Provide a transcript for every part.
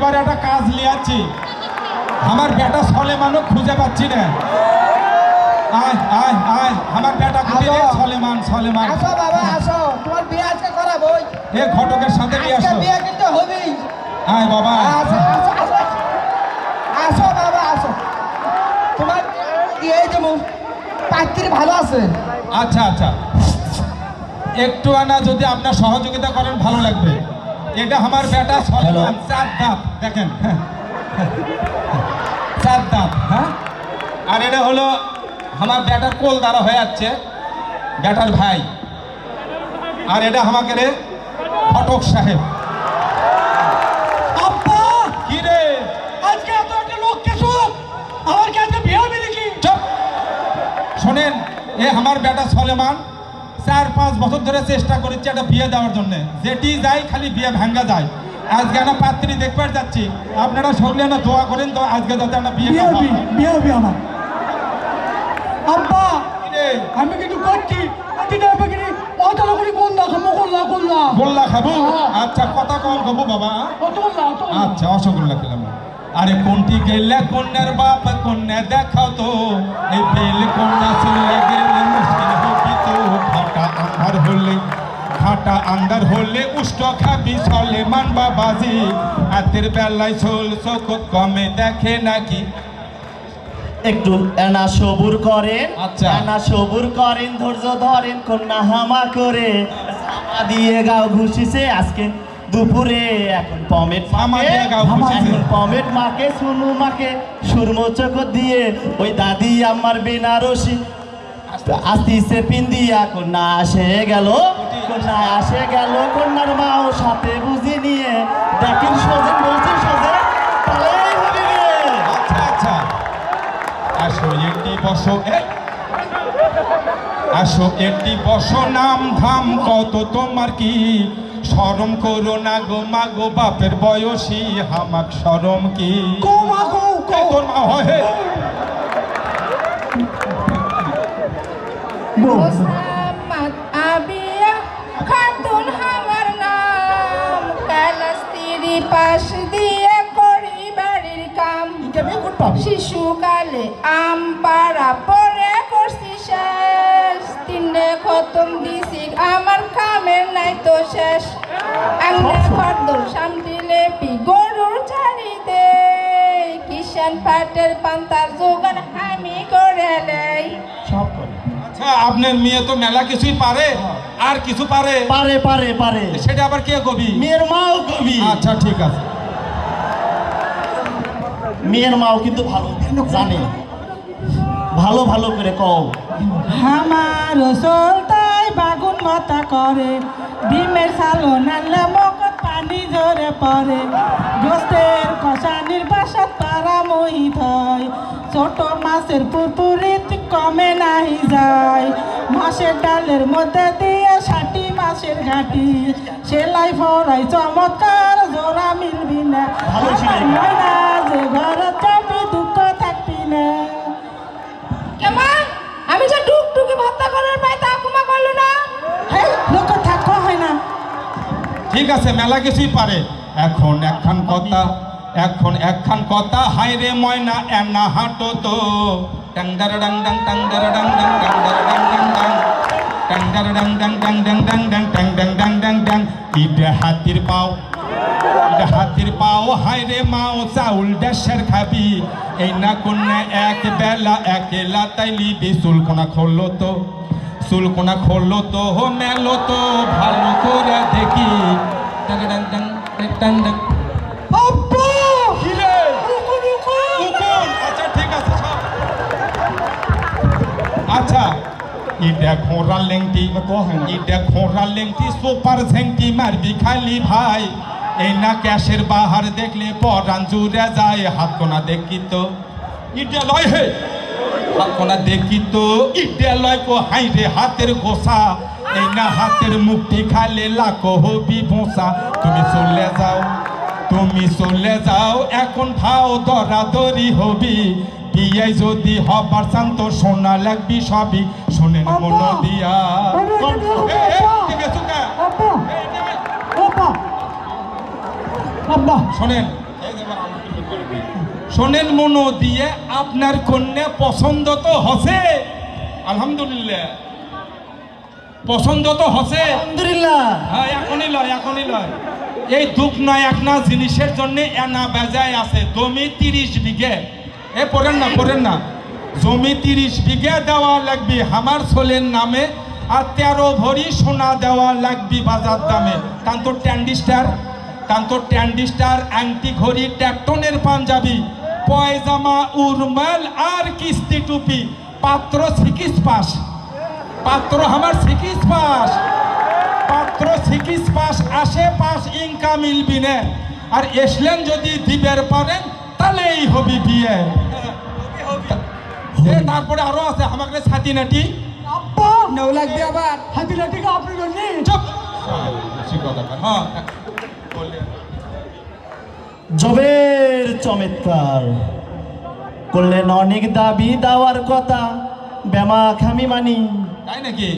এবার একটা কাজ লিয়াচ্ছি, আমার বেটা সলেমানও খুঁজে পাচ্ছি না। আয় আয় আয়, আমার বেটা খুঁজে সলেমান। সলেমান আসো বাবা আসো, তোমার বিয়ে আজকে করাবোই। এ ঘটকের সাথে নিয়ে আজকে আসো। বিয়ে কিন্তু হবেই। আয় বাবা, আসো আসো আসো আসো বাবা আসো, তোমার এই যে পাত্রী ভালো আছে। আচ্ছা আচ্ছা, একটু আনা যদি আপনার সহযোগিতা করেন ভালো লাগবে। এটা আমার বেটা সলেমান, চার দাঁত দেখেন, চার দাঁত। হ্যাঁ, আর এটা হলো আমার বেটার কোল দ্বারা হয়ে যাচ্ছে, বেটার ভাই। আর এটা আমাকে রে ফটক সাহেব। আব্বা কি রে, আজকে এত একটা লোক কেসো, আমার কি আজকে বিয়ে হবে নাকি? চুপ। শোনেন, এ আমার বেটা সলেমান 4-5 বছর ধরে চেষ্টা করেছে একটা বিয়ে দেওয়ার জন্য, যেটি যাই খালি বিয়ে ভাঙ্গা যায়। আজকে একটা পাত্রী দেখবার যাচ্ছি, আপনারা সকলে না দোয়া করেন তো আজকে যাতে একটা বিয়ে বিয়ে হবে, বিয়ে হবে আমার। আব্বা আমি কিন্তু করছি, দিদা বেগিনি অতলা করে কোন না খামো কোল্লা কোল্লা গোল্লা খাবো। আচ্ছা, কথা কম খাবো বাবা। অতলা আচ্ছা, অসগোল্লা খেলাম। আরে কোনটি গেলে কন্যার বাপ, কন্যা দেখাও তো। এই বেল কন্যা চলে গেলে মুশকিল হবি তো। ঘাটা আন্ধার হলে উষ্ট খাবি সলেমান বাবাজি। হাতের বেলায় ছোল চোখত কমে দেখে নাকি। একটু এনা সবুর করেন, আচ্ছা। এনা সবুর করেন, ধৈর্য ধরেন, কন্যা হামা করে জামা দিয়ে গাও ঘুষিছে আজকে দুপুরে। এখন পমেট জামা দিয়ে গাও ঘুষিছে। এখন পমেট মাকে সুনু মাকে সুরমো চকর দিয়ে ওই দাদি আমার বেনারসি আসতিছে পিন্দিয়া কন্যা আসে গেল, কন্যা আসে গেল, কন্যার মাও সাথে বুঝি নিয়ে দেখেন সোজে বলছে সোজে তাহলেই হবে বিয়ে। আচ্ছা আচ্ছা, আসো একটি বসো, আসো একটি বসো, নাম ধাম কত তোমার কি। শরম করো না গো মাগো, বাপের বয়সী হামাক শরম কি। কমা কো কো তোর মা হয় হে। মোসাম্মদ আবিয়া খাতুন আমার নাম, কালাস্তিরি পাশ দিয়ে করি বাড়ির কাম। শিশুকালে আম পাড়া পরে করছি শেষ, তিনটে খতম দিছি আমার কামের নাই তো শেষ। আঙ্গে খরদর সামটি লেপি গরুর ছাড়ি দে, কিষান পাটের পান্তার জোগান আমি করে দেই। সব করে আচ্ছা, আপনার মেয়ে তো মেলা কিছুই পারে, আর কিছু পারে? পারে পারে পারে, সেটা আবার কে কবি? মেয়ের মাও কবি। আচ্ছা ঠিক আছে। মেয়ের মাও কিন্তু ভালো জানে, ভালো ভালো করে কও। আমার চলতাই বাগুন মাথা করে, ডিমের সালো নালে মকত পানি জোরে পড়ে, গোস্তের কষানির বাসাত পারা মহিত হয়, ছোট মাছের পুরপুরিত কমে নাহি যায়, মাছের ডালের মধ্যে দিয়ে 60 মাছের ঘাটি, সেলাই ফরাই চমৎকার জোড়া মিলবি না, ভালো ছিল। ময়না যে ঘরে যাবি দুঃখ থাকবি না। কেমন আমি যে টুকটুকি ভর্তা করার পাই তা কুমা করলো না। হে লোক থাকো হয় না। ঠিক আছে, মেলা কিছুই পারে। এখন একখান কথা হাই রে ময়না এনা হাঁটো তো। টাংডার ডাং ডাং টাংডার ডাং ডাং টাংডার ডাং ডাং ডাং টাংডার ডাং ডাং ডাং ডাং ডাং ডাং টাং ডাং ডাং ডাং ডাং। ইডে হাতির পাও, ইডে হাতির পাও, হাই রে মাও চাউল দেশের খাবি। এই না কন্যা এক বেলা একেলা তাই লিবি। চুলকোনা খোলো তো, চুলকোনা খোলো তো, হো মেলো তো ভালো করে দেখি। টাং ডাং ডাং টাং ডাং। আব্বা কি রে? উকুন উকুন উকুন। আচ্ছা ঠিক আছে সব। আচ্ছা, ইটা ঘোড়া লেংটি, ইটা ঘোড়া লেংটি সুপার ঝেংটি মারবি খালি ভাই। এই না ক্যাশের বাহার দেখলে পরান জুড়ে যায়। হাত কোনা দেখি তো, ইটা লয় হে, হাত কোনা দেখি তো, ইটা লয় কো হাই রে হাতের গোসা। এই না হাতের মুক্তি খালে লাখো হবি ভোসা। তুমি চলে যাও, তুমি চলে যাও, এখন ভাও দরাদরি হবি। বিয়ে যদি হবার চান তো সোনা লাগবি সবই। শোনেন মন দিয়া। আব্বা শোনেন, শোনেন মনো দিয়ে, আপনার কন্যা পছন্দ তো হসে? আলহামদুলিল্লাহ পছন্দ তো হসে। আলহামদুলিল্লাহ। হ্যাঁ, এখনই লয়। এই দুঃখ নয় এক না জিনিসের জন্য এনা বেজায় আছে। জমি 30 বিঘে, পড়েন না, জমি 30 বিঘে দেওয়া লাগবে আমার ছেলের নামে, আর 13 ভরি সোনা দেওয়া লাগবে বাজার দামে। কান্ত ট্যান্ডিস্টার আংটি ঘড়ি ট্যাক্টনের পাঞ্জাবি পয়জামা উরমাল আর কিস্তি টুপি। পাত্র সিকিস পাস, পাত্র আমার সিকিস পাস, পাত্র সিকিস পাস আসে পাস ইনকাম মিলবি না। আর এসলেন যদি দিবের পারেন তাহলেই হবি বিয়ে। তারপরে আরো আছে আমাকে ছাতি নাটি। আব্বা নেও লাগবে আবার। হাতি লাঠিকে আপনি জানি চুপ। হ্যাঁ জবের চমৎকার করলেন অনেক দাবি দেওয়ার কথা, বেমা খামি মানি। তাই নাকি?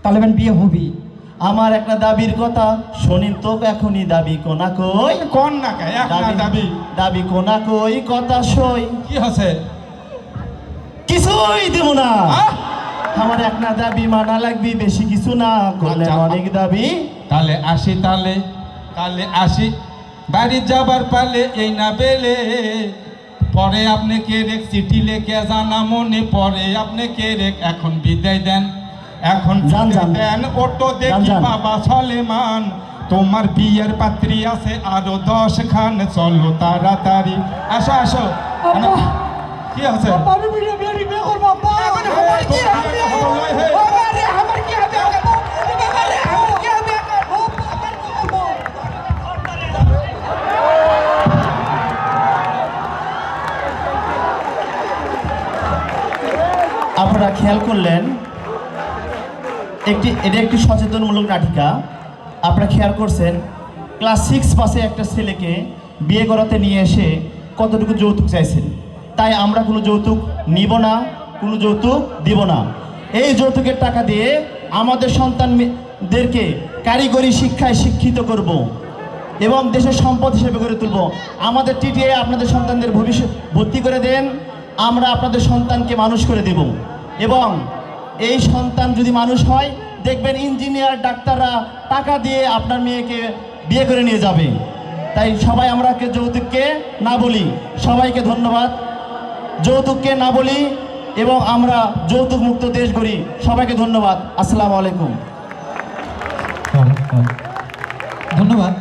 তাহলে বিয়ে হবি। আমার একটা দাবির কথা শোনেন তো, এখনই দাবি কোনা কই, কোন না কে এক না দাবি দাবি কোনা কই কথা সই। কি হচ্ছে? কিছুই দেব না, আহ? আমার এক না দাবি মানা লাগবি, বেশি কিছু না। করলেন আচ্ছা। অনেক দাবি। তাহলে আসি বাড়ি যাবার পালে এই না বেলে। পরে আপনি কে রেখ চিঠি লেখে জানা মনে পরে আপনি কে রেখ এখন বিদায় দেন, এখন যান, বিদায় যান। দেন। ওটো দেখি যান। বাবা সলেমান, তোমার বিয়ের পাত্রী আছে আরো 10 খান, চলো তাড়াতাড়ি। আসো আব্বা। কি আছে? আব্বা আমি বিয়ে বিয়ে করবো আব্বা। আমার কি হবে? বাবারে, আমার কি হবে? বাবারে, আমার কি হবে? আপনারা খেয়াল করলেন এটা একটি সচেতনমূলক নাটিকা। আপনারা খেয়াল করছেন ক্লাস 6 পাসে একটা ছেলেকে বিয়ে করাতে নিয়ে এসে কতটুকু যৌতুক চাইছেন। তাই আমরা কোনো যৌতুক নিব না, কোনো যৌতুক দিব না। এই যৌতুকের টাকা দিয়ে আমাদের সন্তানদেরকে কারিগরি শিক্ষায় শিক্ষিত করব এবং দেশের সম্পদ হিসেবে গড়ে তুলব। আমাদের টিটিআই আপনাদের সন্তানদের ভবিষ্যৎ ভর্তি করে দেন, আমরা আপনাদের সন্তানকে মানুষ করে দেব। এবং এই সন্তান যদি মানুষ হয় দেখবেন ইঞ্জিনিয়ার ডাক্তাররা টাকা দিয়ে আপনার মেয়েকে বিয়ে করে নিয়ে যাবে। তাই সবাই আমরা যৌতুককে না বলি। সবাইকে ধন্যবাদ। যৌতুককে না বলি এবং আমরা যৌতুক মুক্ত দেশ গড়ি। সবাইকে ধন্যবাদ। আসসালামু আলাইকুম। ধন্যবাদ।